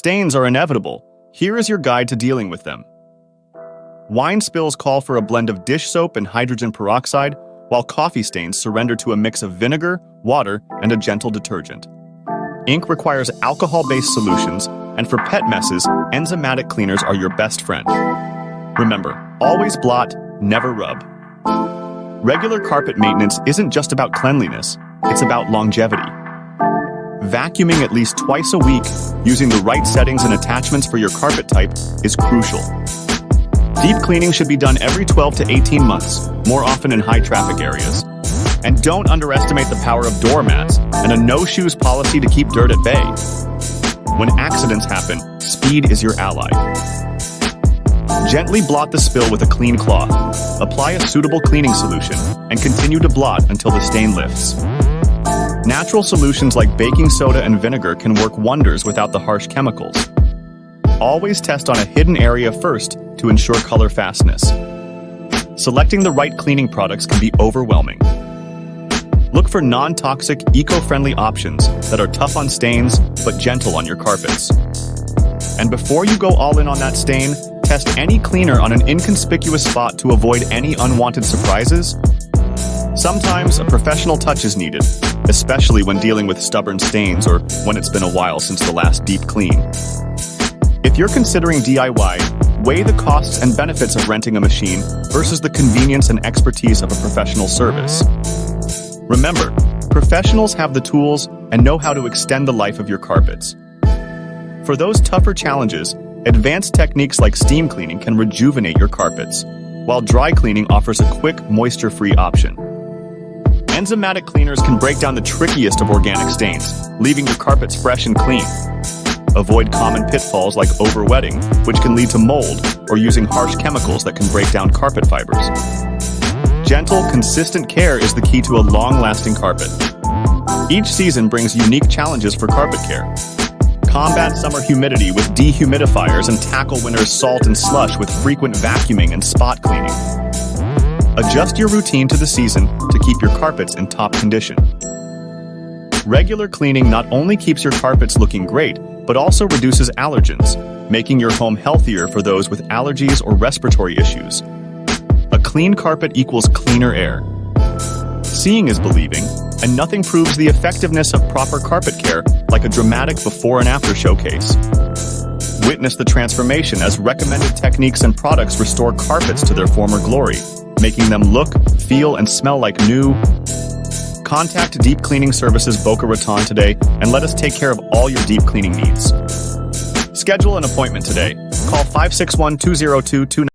Stains are inevitable. Here is your guide to dealing with them. Wine spills call for a blend of dish soap and hydrogen peroxide, while coffee stains surrender to a mix of vinegar, water, and a gentle detergent. Ink requires alcohol-based solutions, and for pet messes, enzymatic cleaners are your best friend. Remember, always blot, never rub. Regular carpet maintenance isn't just about cleanliness, it's about longevity. Vacuuming at least twice a week, using the right settings and attachments for your carpet type, is crucial. Deep cleaning should be done every 12 to 18 months, more often in high-traffic areas. And don't underestimate the power of doormats and a no-shoes policy to keep dirt at bay. When accidents happen, speed is your ally. Gently blot the spill with a clean cloth, apply a suitable cleaning solution, and continue to blot until the stain lifts. Natural solutions like baking soda and vinegar can work wonders without the harsh chemicals. Always test on a hidden area first to ensure color fastness. Selecting the right cleaning products can be overwhelming. Look for non-toxic, eco-friendly options that are tough on stains but gentle on your carpets. And before you go all in on that stain, test any cleaner on an inconspicuous spot to avoid any unwanted surprises. Sometimes a professional touch is needed, especially when dealing with stubborn stains or when it's been a while since the last deep clean. If you're considering DIY, weigh the costs and benefits of renting a machine versus the convenience and expertise of a professional service. Remember, professionals have the tools and know how to extend the life of your carpets. For those tougher challenges, advanced techniques like steam cleaning can rejuvenate your carpets, while dry cleaning offers a quick, moisture-free option. Enzymatic cleaners can break down the trickiest of organic stains, leaving your carpets fresh and clean. Avoid common pitfalls like overwetting, which can lead to mold, or using harsh chemicals that can break down carpet fibers. Gentle, consistent care is the key to a long-lasting carpet. Each season brings unique challenges for carpet care. Combat summer humidity with dehumidifiers and tackle winter's salt and slush with frequent vacuuming and spot cleaning. Adjust your routine to the season to keep your carpets in top condition. Regular cleaning not only keeps your carpets looking great, but also reduces allergens, making your home healthier for those with allergies or respiratory issues. A clean carpet equals cleaner air. Seeing is believing, and nothing proves the effectiveness of proper carpet care like a dramatic before and after showcase. Witness the transformation as recommended techniques and products restore carpets to their former glory, making them look, feel, and smell like new. Contact Deep Cleaning Services Boca Raton today and let us take care of all your deep cleaning needs. Schedule an appointment today. Call 561-202-29